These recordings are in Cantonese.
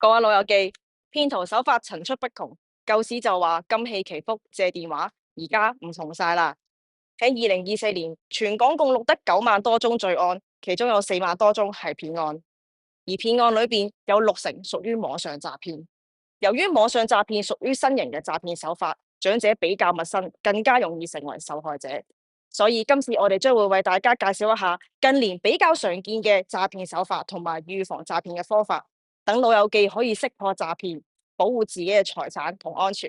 各位老友記，騙徒手法層出不窮，舊時就話今戲祈福借電話，而家唔同晒啦。喺2024年，全港共錄得9萬多宗罪案，其中有4萬多宗係騙案，而騙案裏邊有60%屬於網上詐騙。由於網上詐騙屬於新型嘅詐騙手法，長者比較陌生，更加容易成為受害者。所以今次我哋將會為大家介紹一下近年比較常見嘅詐騙手法同埋預防詐騙嘅方法。等老友記可以識破詐騙，保護自己嘅財產同安全。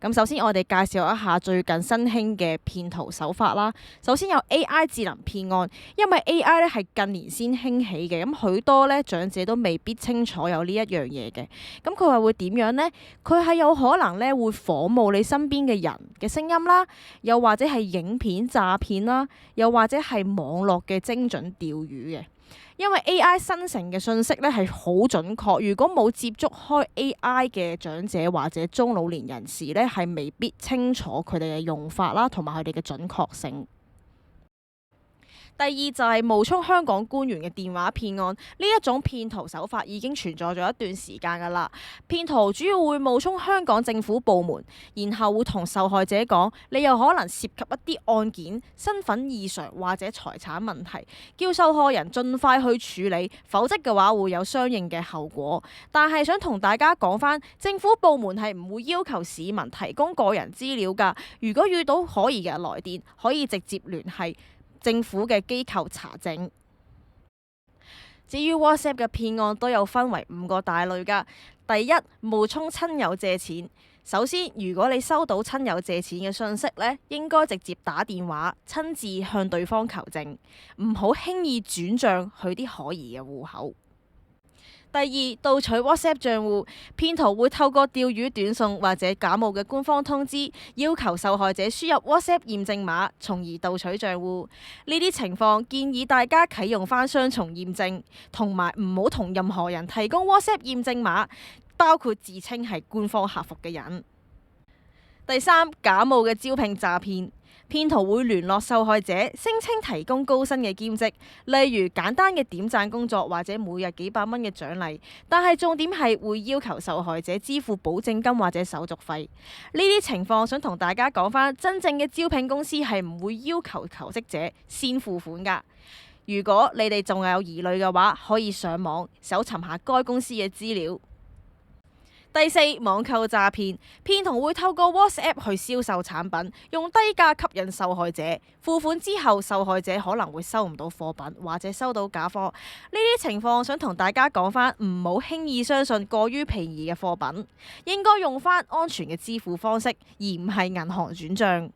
咁首先我哋介紹一下最近新興嘅騙徒手法啦。首先有 AI 智能騙案，因為 AI 咧係近年先興起嘅，咁許多咧長者都未必清楚有呢一樣嘢嘅。咁佢話會點樣呢？佢係有可能咧會仿冒你身邊嘅人嘅聲音啦，又或者係影片詐騙啦，又或者係網絡嘅精準釣魚嘅。因為 AI 生成嘅信息咧係好準確，如果冇接觸開 AI 嘅長者或者中老年人士咧，係未必清楚佢哋嘅用法啦，同埋佢哋嘅準確性。第二就係冒充香港官員嘅電話騙案，呢一種騙徒手法已經存在咗一段時間㗎啦。騙徒主要會冒充香港政府部門，然後會同受害者講你有可能涉及一啲案件、身份異常或者財產問題，叫受害人盡快去處理，否則嘅話會有相應嘅後果。但係想同大家講返，政府部門係唔會要求市民提供個人資料㗎。如果遇到可疑嘅來電，可以直接聯繫政府嘅機構查證。至於 WhatsApp 嘅騙案都有分為5個大類㗎。第一，冒充親友借錢。首先，如果你收到親友借錢嘅訊息呢，應該直接打電話親自向對方求證，唔好輕易轉帳去啲可疑嘅戶口。第二，盜取 WhatsApp 賬戶，騙徒會透過釣魚短信或者假冒嘅官方通知，要求受害者輸入 WhatsApp 驗證碼，從而盜取賬戶。呢啲情況建議大家啟用返雙重驗證，同埋唔好同任何人提供 WhatsApp 驗證碼，包括自稱係官方客服嘅人。第三，假冒嘅招聘詐騙。騙徒會聯絡受害者，聲稱提供高薪嘅兼職，例如簡單嘅點讚工作或者每日幾百蚊嘅獎勵。但係重點係會要求受害者支付保證金或者手續費。呢啲情況想同大家講返，真正嘅招聘公司係唔會要求求職者先付款㗎。如果你哋仲有疑慮嘅話，可以上網搜尋下該公司嘅資料。第四，網購詐騙，騙徒會透過 WhatsApp 去銷售產品，用低價吸引受害者。付款之後，受害者可能會收唔到貨品，或者收到假貨。呢啲情況想同大家講返，唔好輕易相信過於便宜嘅貨品，應該用返安全嘅支付方式，而唔係銀行轉帳。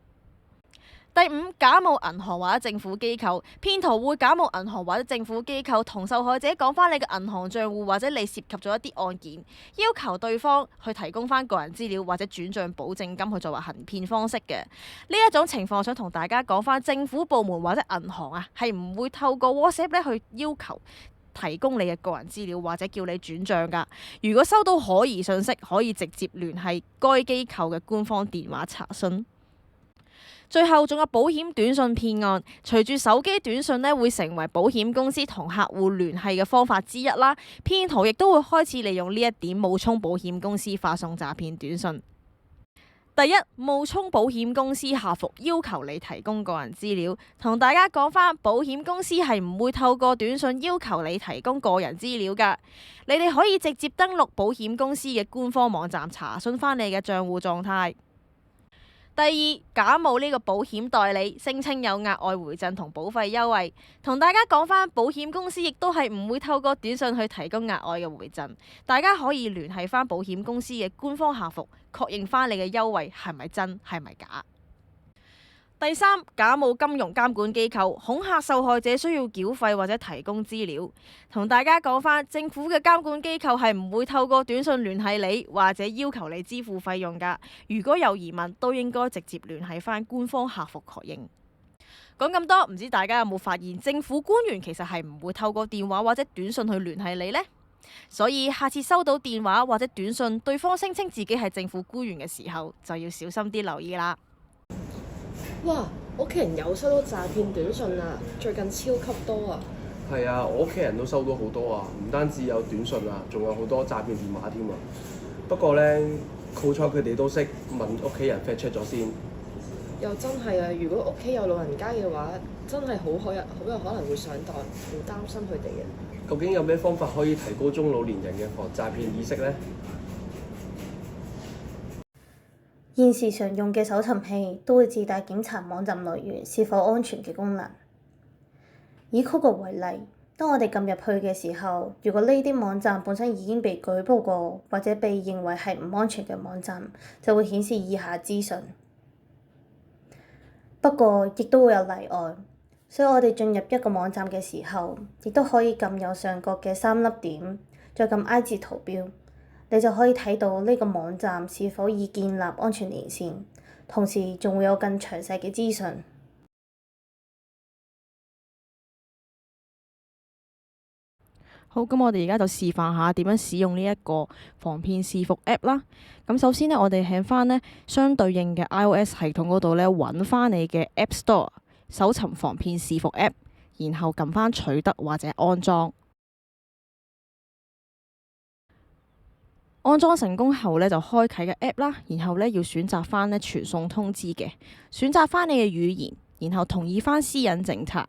第五，假冒銀行或者政府機構，騙徒會假冒銀行或者政府機構同受害者講返你嘅銀行賬戶或者你涉及咗一啲案件，要求對方去提供返個人資料或者轉賬保證金去作為行騙方式嘅。呢一種情況想同大家講返，政府部門或者銀行啊係唔會透過 WhatsApp 咧去要求提供你嘅個人資料或者叫你轉賬㗎。如果收到可疑信息，可以直接聯繫該機構嘅官方電話查詢。最後仲有保險短信騙案，隨住手機短信會成為保險公司同客戶聯繫嘅方法之一啦。騙徒亦都會開始利用呢一點冒充保險公司發送詐騙短信。第一，冒充保險公司客服要求你提供個人資料，同大家講返，保險公司係唔會透過短信要求你提供個人資料㗎。你哋可以直接登錄保險公司嘅官方網站查詢返你嘅賬戶狀態。第二，假冒呢個保險代理，聲稱有額外回贈同保費優惠，同大家講返，保險公司亦都係唔會透過短信去提供額外嘅回贈，大家可以聯繫返保險公司嘅官方客服，確認返你嘅優惠係咪真係咪假。第三，假冒金融監管機構，恐嚇受害者需要繳費或者提供資料。同大家講返，政府嘅監管機構係唔會透過短信聯繫你，或者要求你支付費用㗎。如果有疑問，都應該直接聯繫返官方客服確認。講咁多，唔知大家有冇發現，政府官員其實係唔會透過電話或者短信去聯繫你呢？所以下次收到電話或者短信，對方聲稱自己係政府官員嘅時候，就要小心啲留意啦。哇！屋企人有收到詐騙短信啊，最近超級多啊！係啊，我屋企人都收到好多啊，唔單止有短信啊，仲有好多詐騙電話添啊。不過咧，好彩佢哋都識問屋企人 fact check 咗先。又真係啊！如果屋企有老人家嘅話，真係好有可能會上當，好擔心佢哋嘅。究竟有咩方法可以提高中老年人嘅防詐騙意識呢？現時常用嘅搜尋器都會自帶檢查網站來源是否安全嘅功能。以 Google 為例，當我哋撳入去嘅時候，如果呢啲網站本身已經被舉報過或者被認為係唔安全嘅網站，就會顯示以下資訊。不過，亦都會有例外，所以我哋進入一個網站嘅時候，亦都可以撳右上角嘅3粒點，再撳 I 字圖標，你就可以睇到呢個網站是否已建立安全連線，同時仲會有更詳細嘅資訊。好，咁我哋而家就示範下點樣使用呢一個防騙視伏 App 啦。咁首先呢，我哋喺翻呢相對應嘅 iOS 系統嗰度呢，揾翻你嘅 App Store，搜尋防騙視伏 App，然後撳翻取得或者安裝。安裝成功後呢，就開啟嘅 App 啦，然後呢，要選擇翻呢傳送通知嘅，選擇翻你嘅語言，然後同意翻私隱政策。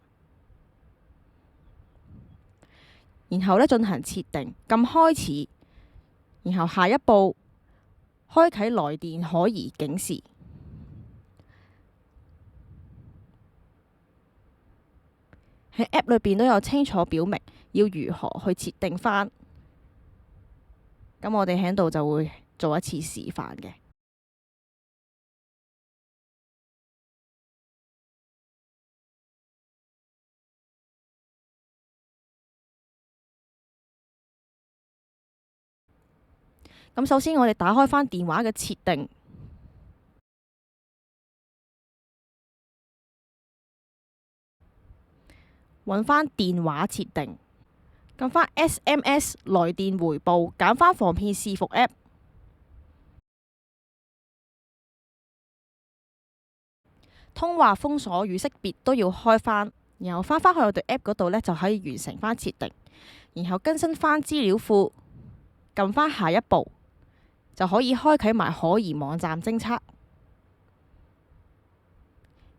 然後呢，進行設定，撳開始，然後下一步開啟來電可疑警示。喺 App 裏邊都有清楚表明要如何去設定翻。咁我哋喺度就會做一次示範嘅。咁首先我哋打開翻電話嘅設定，揾翻電話設定，撳翻 SMS 來電回報，揀翻防騙視伏 App， 通話封鎖與識別都要開翻，然後翻去我哋 App 嗰度呢，就可以完成翻設定，然後更新翻資料庫，撳翻下一步。就可以開啟埋可疑網站偵測。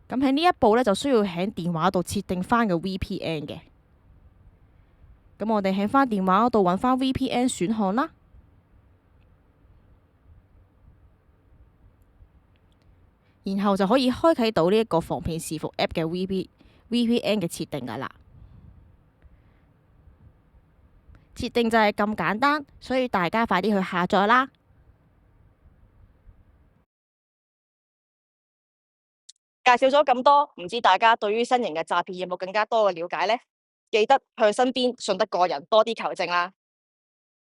咁喺呢一步呢，就需要喺電話度設定翻個 VPN 嘅。咁我哋喺翻電話嗰度揾翻 VPN 選項啦，然後就可以開啟到呢一個防騙視伏 App 嘅 VPN 嘅設定噶啦。設定就係咁簡單，所以大家快啲去下載啦。介紹咗咁多，唔知大家對於新型嘅詐騙有冇更加多嘅了解呢？記得向身邊信得過人多啲求證啦。